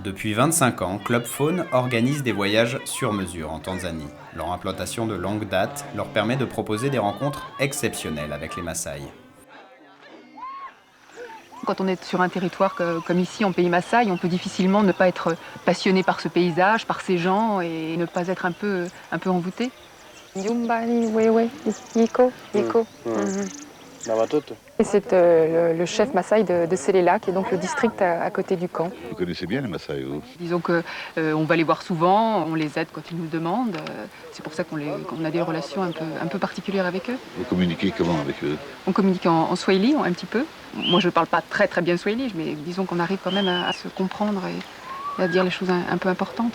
Depuis 25 ans, Club Faune organise des voyages sur mesure en Tanzanie. Leur implantation de longue date leur permet de proposer des rencontres exceptionnelles avec les Maasai. Quand on est sur un territoire comme ici, en pays Maasai, on peut difficilement ne pas être passionné par ce paysage, par ces gens et ne pas être un peu envoûté. Yumbani Wewe Iko Iko. Et c'est le chef Maasai de Selela, qui est donc le district à côté du camp. Vous connaissez bien les Maasai, vous? Disons qu'on va les voir souvent, on les aide quand ils nous le demandent. C'est pour ça qu'on a des relations un peu particulières avec eux. Vous communiquez comment avec eux? On communique en swahili un petit peu. Moi, je ne parle pas très bien swahili, mais disons qu'on arrive quand même à se comprendre et à dire les choses un peu importantes.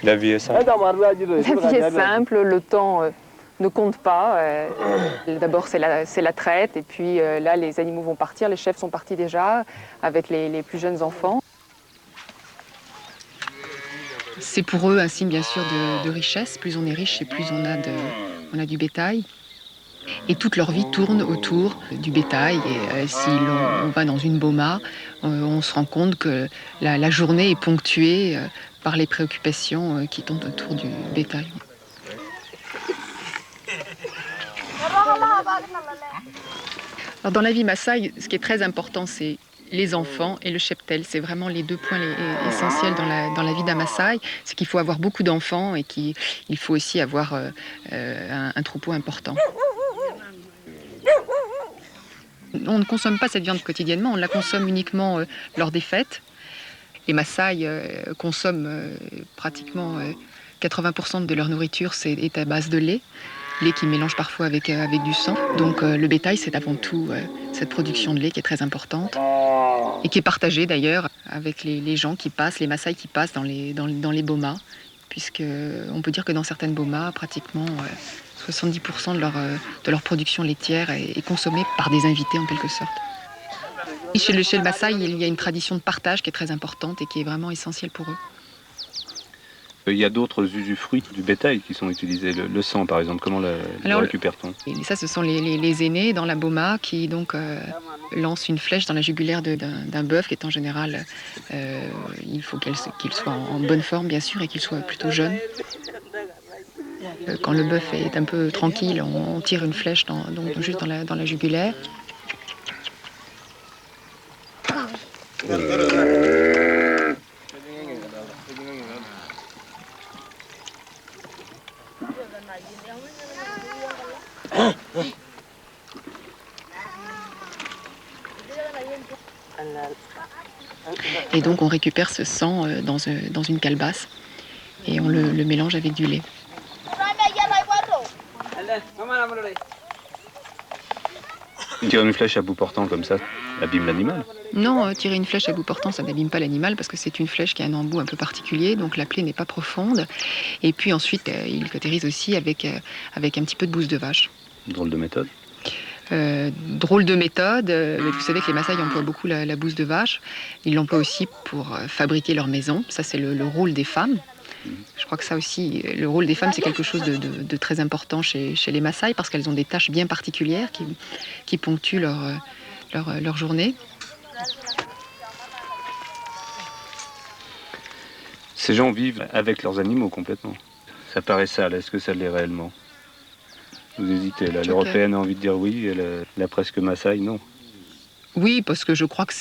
La vie est simple. La vie est simple, le temps ne compte pas. D'abord, c'est la traite, et puis là, les animaux vont partir, les chefs sont partis déjà, avec les plus jeunes enfants. C'est pour eux un signe bien sûr de richesse. Plus on est riche et plus on a du bétail. Et toute leur vie tourne autour du bétail. Et si on va dans une boma, on se rend compte que la journée est ponctuée par les préoccupations qui tournent autour du bétail. Alors dans la vie Maasai, ce qui est très important, c'est les enfants et le cheptel. C'est vraiment les deux points essentiels dans la vie d'un Maasai. C'est qu'il faut avoir beaucoup d'enfants et qu'il faut aussi avoir un troupeau important. On ne consomme pas cette viande quotidiennement, on la consomme uniquement lors des fêtes. Les Maasai consomment pratiquement 80% de leur nourriture est à base de lait qu'ils mélangent parfois avec du sang. Donc le bétail, c'est avant tout cette production de lait qui est très importante et qui est partagée d'ailleurs avec les gens qui passent, les Maasai qui passent dans les bomas, puisqu'on peut dire que dans certaines bomas, pratiquement 70% de leur production laitière est consommée par des invités en quelque sorte. Et chez le Maasai, il y a une tradition de partage qui est très importante et qui est vraiment essentielle pour eux. Il y a d'autres usufruits du bétail qui sont utilisés. Le sang, par exemple, comment le récupère-t-on? Et ça, ce sont les aînés dans la boma qui donc lancent une flèche dans la jugulaire d'un bœuf qui est en général, il faut qu'il soit en bonne forme bien sûr et qu'il soit plutôt jeune. Quand le bœuf est un peu tranquille, on tire une flèche juste dans la jugulaire. Et donc on récupère ce sang dans une calebasse et on le mélange avec du lait. Tirer une flèche à bout portant comme ça, abîme l'animal? Non, tirer une flèche à bout portant, ça n'abîme pas l'animal parce que c'est une flèche qui a un embout un peu particulier, donc la plaie n'est pas profonde. Et puis ensuite, il cautérise aussi avec un petit peu de bouse de vache. Drôle de méthode. Drôle de méthode. Vous savez que les Maasai emploient beaucoup la bouse de vache. Ils l'emploient aussi pour fabriquer leur maison. Ça, c'est le rôle des femmes. Je crois que ça aussi, le rôle des femmes, c'est quelque chose de très important chez les Maasai parce qu'elles ont des tâches bien particulières qui ponctuent leur journée. Ces gens vivent avec leurs animaux complètement. Ça paraît sale, est-ce que ça l'est réellement? Vous hésitez là, l'Européenne a envie de dire oui, et la presque Maasai, non. Oui, parce que je crois que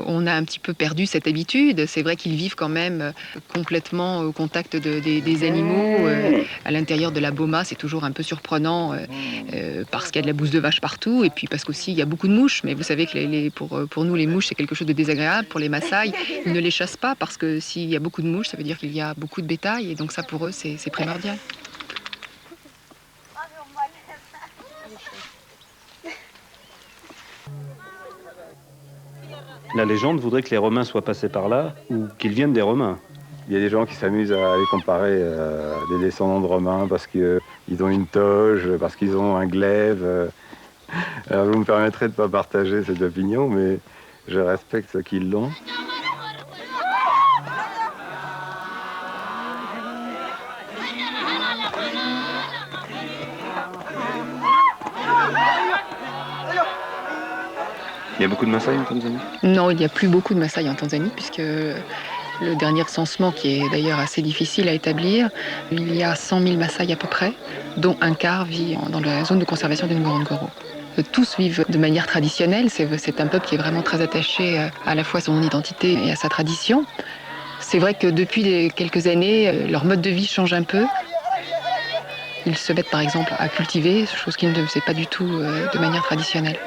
on a un petit peu perdu cette habitude. C'est vrai qu'ils vivent quand même complètement au contact des animaux. À l'intérieur de la boma, c'est toujours un peu surprenant parce qu'il y a de la bouse de vache partout et puis parce qu'aussi il y a beaucoup de mouches. Mais vous savez que pour nous, les mouches, c'est quelque chose de désagréable. Pour les Maasai, ils ne les chassent pas parce que s'il y a beaucoup de mouches, ça veut dire qu'il y a beaucoup de bétail et donc ça, pour eux, c'est primordial. La légende voudrait que les Romains soient passés par là ou qu'ils viennent des Romains. Il y a des gens qui s'amusent à les comparer à des descendants de Romains parce qu'ils ont une toge, parce qu'ils ont un glaive. Alors, vous me permettrez de ne pas partager cette opinion, mais je respecte ceux qui l'ont. Il y a beaucoup de Maasai en Tanzanie? Non, il n'y a plus beaucoup de Maasai en Tanzanie, puisque le dernier recensement, qui est d'ailleurs assez difficile à établir, il y a 100 000 Maasai à peu près, dont un quart vit dans la zone de conservation du Ngorongoro. Tous vivent de manière traditionnelle, c'est un peuple qui est vraiment très attaché à la fois à son identité et à sa tradition. C'est vrai que depuis quelques années, leur mode de vie change un peu. Ils se mettent par exemple à cultiver, chose qu'ils ne faisaient pas du tout de manière traditionnelle.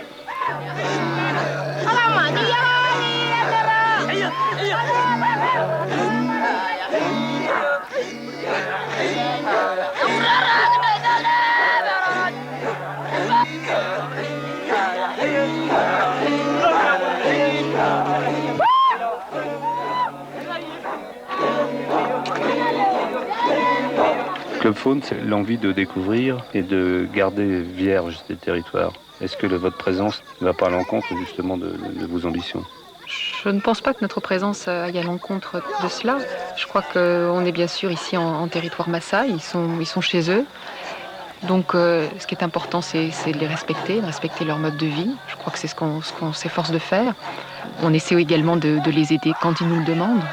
Club Faune, c'est l'envie de découvrir et de garder vierge ces territoires. Est-ce que votre présence ne va pas à l'encontre justement de vos ambitions? Je ne pense pas que notre présence aille à l'encontre de cela. Je crois qu'on est bien sûr ici en territoire Maasai, ils sont chez eux. Donc ce qui est important, c'est de les respecter, de respecter leur mode de vie. Je crois que c'est ce qu'on s'efforce de faire. On essaie également de les aider quand ils nous le demandent.